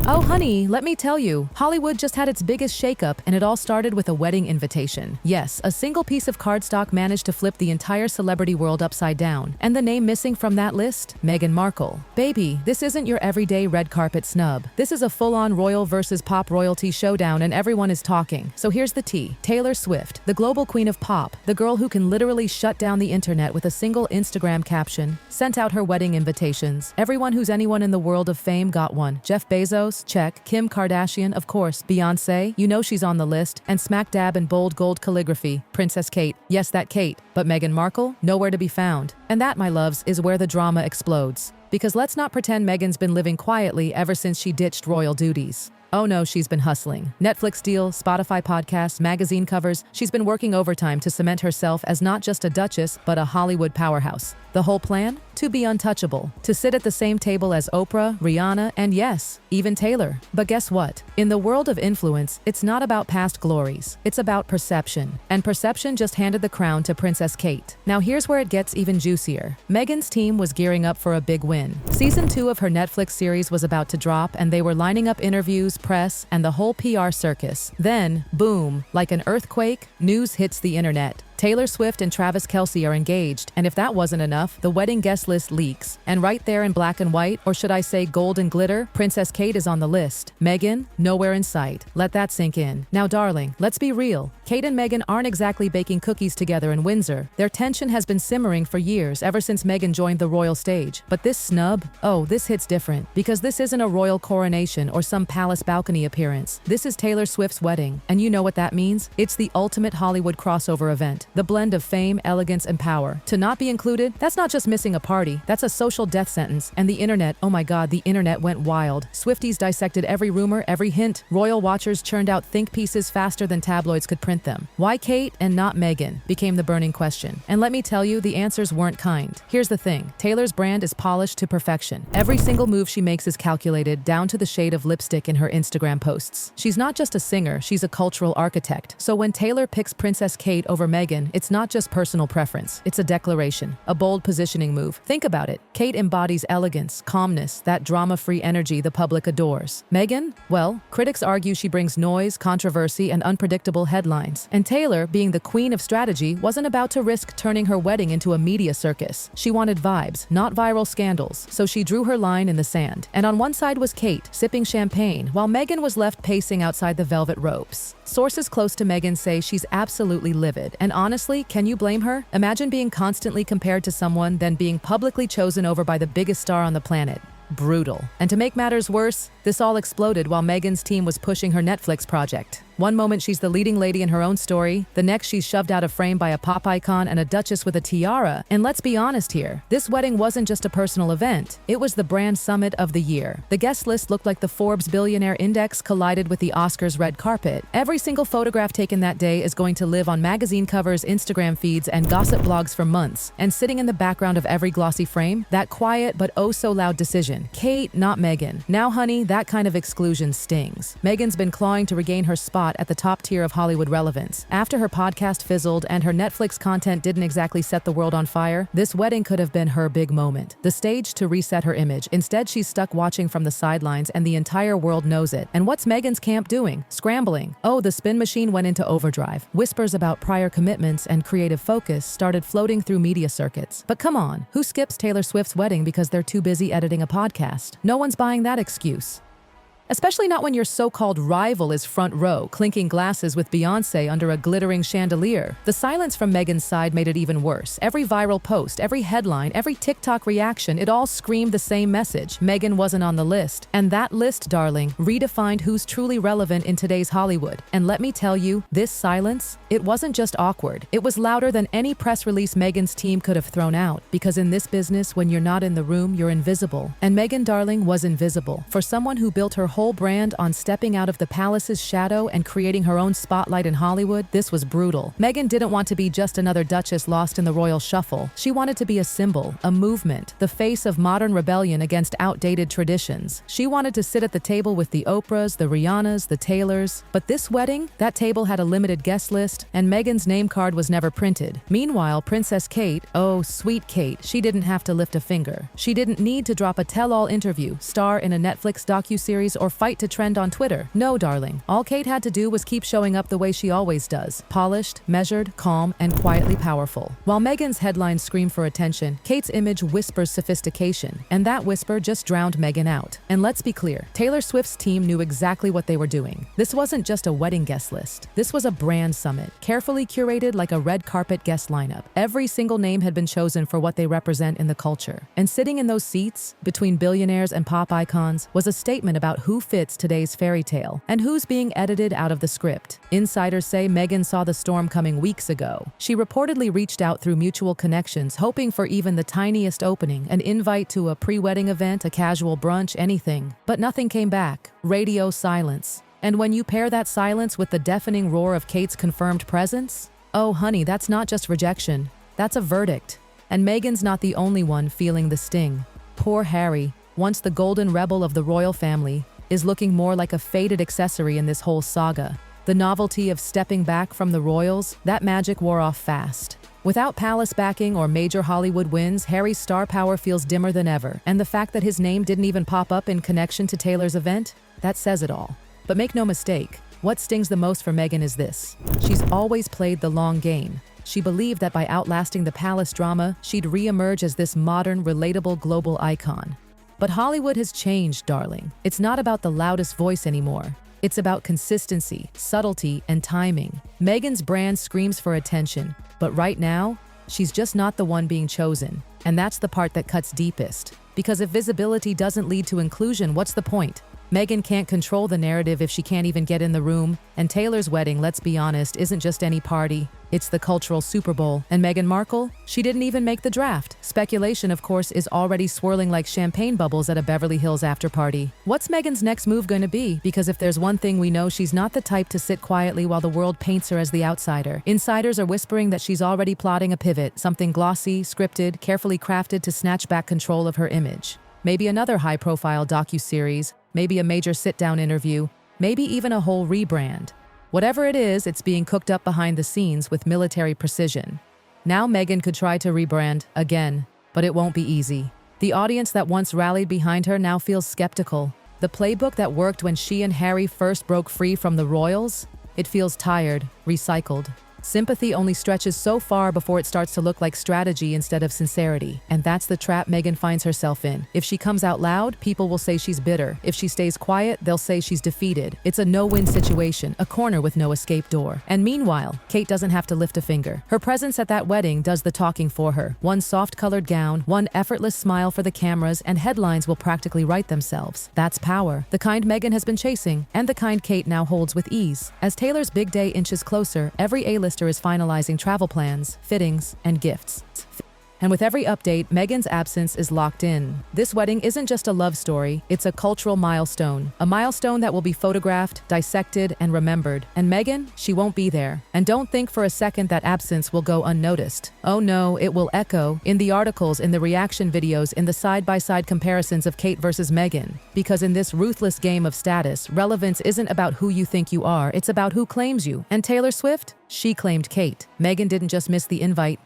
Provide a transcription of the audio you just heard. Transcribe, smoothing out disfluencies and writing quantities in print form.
Oh honey, let me tell you, Hollywood just had its biggest shakeup and it all started with a wedding invitation. Yes, a single piece of cardstock managed to flip the entire celebrity world upside down. And the name missing from that list? Meghan Markle. Baby, this isn't your everyday red carpet snub. This is a full-on royal versus pop royalty showdown and everyone is talking. So here's the tea. Taylor Swift, the global queen of pop, the girl who can literally shut down the internet with a single Instagram caption, sent out her wedding invitations. Everyone who's anyone in the world of fame got one. Jeff Bezos, check. Kim Kardashian, of course. Beyonce, you know she's on the list. And smack dab in bold gold calligraphy, Princess Kate. Yes, that Kate. But Meghan Markle, nowhere to be found. And that, my loves, is where the drama explodes. Because let's not pretend Meghan's been living quietly ever since she ditched royal duties. Oh no, she's been hustling. Netflix deal, Spotify podcasts, magazine covers. She's been working overtime to cement herself as not just a duchess, but a Hollywood powerhouse. The whole plan? To be untouchable. To sit at the same table as Oprah, Rihanna, and yes, even Taylor. But guess what? In the world of influence, it's not about past glories. It's about perception. And perception just handed the crown to Princess Kate. Now here's where it gets even juicier. Meghan's team was gearing up for a big win. Season 2 of her Netflix series was about to drop and they were lining up interviews, press, and the whole PR circus. Then, boom, like an earthquake, news hits the internet. Taylor Swift and Travis Kelce are engaged, and if that wasn't enough, the wedding guest list leaks. And right there in black and white, or should I say gold and glitter, Princess Kate is on the list. Meghan, nowhere in sight. Let that sink in. Now darling, let's be real. Kate and Meghan aren't exactly baking cookies together in Windsor. Their tension has been simmering for years, ever since Meghan joined the royal stage. But this snub? Oh, this hits different. Because this isn't a royal coronation or some palace balcony appearance. This is Taylor Swift's wedding. And you know what that means? It's the ultimate Hollywood crossover event. The blend of fame, elegance, and power. To not be included, that's not just missing a party, that's a social death sentence. And the internet, oh my god, the internet went wild. Swifties dissected every rumor, every hint. Royal watchers churned out think pieces faster than tabloids could print them. Why Kate and not Meghan became the burning question. And let me tell you, the answers weren't kind. Here's the thing, Taylor's brand is polished to perfection. Every single move she makes is calculated, down to the shade of lipstick in her Instagram posts. She's not just a singer, she's a cultural architect. So when Taylor picks Princess Kate over Meghan, it's not just personal preference, it's a declaration, a bold positioning move. Think about it. Kate embodies elegance, calmness, that drama-free energy the public adores. Meghan? Well, critics argue she brings noise, controversy, and unpredictable headlines. And Taylor, being the queen of strategy, wasn't about to risk turning her wedding into a media circus. She wanted vibes, not viral scandals, so she drew her line in the sand. And on one side was Kate, sipping champagne, while Meghan was left pacing outside the velvet ropes. Sources close to Meghan say she's absolutely livid, and honestly, can you blame her? Imagine being constantly compared to someone, then being publicly chosen over by the biggest star on the planet. Brutal. And to make matters worse, this all exploded while Meghan's team was pushing her Netflix project. One moment she's the leading lady in her own story, the next she's shoved out of frame by a pop icon and a duchess with a tiara. And let's be honest here, this wedding wasn't just a personal event, it was the brand summit of the year. The guest list looked like the Forbes Billionaire Index collided with the Oscars red carpet. Every single photograph taken that day is going to live on magazine covers, Instagram feeds, and gossip blogs for months. And sitting in the background of every glossy frame, that quiet but oh so loud decision. Kate, not Meghan. Now honey, that kind of exclusion stings. Meghan's been clawing to regain her spot at the top tier of Hollywood relevance. After her podcast fizzled and her Netflix content didn't exactly set the world on fire, this wedding could have been her big moment. The stage to reset her image. Instead, she's stuck watching from the sidelines and the entire world knows it. And what's Meghan's camp doing? Scrambling. Oh, the spin machine went into overdrive. Whispers about prior commitments and creative focus started floating through media circuits. But come on, who skips Taylor Swift's wedding because they're too busy editing a podcast? No one's buying that excuse. Especially not when your so-called rival is front row, clinking glasses with Beyoncé under a glittering chandelier. The silence from Meghan's side made it even worse. Every viral post, every headline, every TikTok reaction, it all screamed the same message. Meghan wasn't on the list. And that list, darling, redefined who's truly relevant in today's Hollywood. And let me tell you, this silence, it wasn't just awkward. It was louder than any press release Meghan's team could have thrown out. Because in this business, when you're not in the room, you're invisible. And Meghan, darling, was invisible. For someone who built her whole brand on stepping out of the palace's shadow and creating her own spotlight in Hollywood, this was brutal. Meghan didn't want to be just another duchess lost in the royal shuffle. She wanted to be a symbol, a movement, the face of modern rebellion against outdated traditions. She wanted to sit at the table with the Oprahs, the Rihannas, the Taylors. But this wedding, that table had a limited guest list, and Meghan's name card was never printed. Meanwhile, Princess Kate, oh, sweet Kate, she didn't have to lift a finger. She didn't need to drop a tell-all interview, star in a Netflix docuseries, or fight to trend on Twitter. No, darling. All Kate had to do was keep showing up the way she always does. Polished, measured, calm, and quietly powerful. While Meghan's headlines scream for attention, Kate's image whispers sophistication, and that whisper just drowned Meghan out. And let's be clear, Taylor Swift's team knew exactly what they were doing. This wasn't just a wedding guest list. This was a brand summit, carefully curated like a red carpet guest lineup. Every single name had been chosen for what they represent in the culture. And sitting in those seats, between billionaires and pop icons, was a statement about who fits today's fairy tale and who's being edited out of the script. Insiders say Meghan saw the storm coming weeks ago. She reportedly reached out through mutual connections, hoping for even the tiniest opening, an invite to a pre-wedding event, a casual brunch, anything. But nothing came back. Radio silence. And when you pair that silence with the deafening roar of Kate's confirmed presence, oh honey, that's not just rejection, that's a verdict. And Meghan's not the only one feeling the sting. Poor Harry, once the golden rebel of the royal family, is looking more like a faded accessory in this whole saga. The novelty of stepping back from the royals, that magic wore off fast. Without palace backing or major Hollywood wins, Harry's star power feels dimmer than ever, and the fact that his name didn't even pop up in connection to Taylor's event, that says it all. But make no mistake, what stings the most for Meghan is this. She's always played the long game. She believed that by outlasting the palace drama, she'd re-emerge as this modern, relatable global icon. But Hollywood has changed, darling. It's not about the loudest voice anymore. It's about consistency, subtlety, and timing. Meghan's brand screams for attention, but right now, she's just not the one being chosen. And that's the part that cuts deepest. Because if visibility doesn't lead to inclusion, what's the point? Meghan can't control the narrative if she can't even get in the room, and Taylor's wedding, let's be honest, isn't just any party. It's the cultural Super Bowl. And Meghan Markle? She didn't even make the draft. Speculation, of course, is already swirling like champagne bubbles at a Beverly Hills after-party. What's Meghan's next move going to be? Because if there's one thing we know, she's not the type to sit quietly while the world paints her as the outsider. Insiders are whispering that she's already plotting a pivot, something glossy, scripted, carefully crafted to snatch back control of her image. Maybe another high-profile docuseries, maybe a major sit-down interview, maybe even a whole rebrand. Whatever it is, it's being cooked up behind the scenes with military precision. Now Meghan could try to rebrand again, but it won't be easy. The audience that once rallied behind her now feels skeptical. The playbook that worked when she and Harry first broke free from the royals, it feels tired, recycled. Sympathy only stretches so far before it starts to look like strategy instead of sincerity. And that's the trap Meghan finds herself in. If she comes out loud, people will say she's bitter. If she stays quiet, they'll say she's defeated. It's a no-win situation, a corner with no escape door. And meanwhile, Kate doesn't have to lift a finger. Her presence at that wedding does the talking for her. One soft-colored gown, one effortless smile for the cameras, and headlines will practically write themselves. That's power. The kind Meghan has been chasing, and the kind Kate now holds with ease. As Taylor's big day inches closer, every A-lister is finalizing travel plans, fittings, and gifts. And with every update, Meghan's absence is locked in. This wedding isn't just a love story, it's a cultural milestone. A milestone that will be photographed, dissected, and remembered. And Meghan, she won't be there. And don't think for a second that absence will go unnoticed. Oh no, it will echo in the articles, in the reaction videos, in the side-by-side comparisons of Kate versus Meghan. Because in this ruthless game of status, relevance isn't about who you think you are, it's about who claims you. And Taylor Swift? She claimed Kate. Meghan didn't just miss the invite,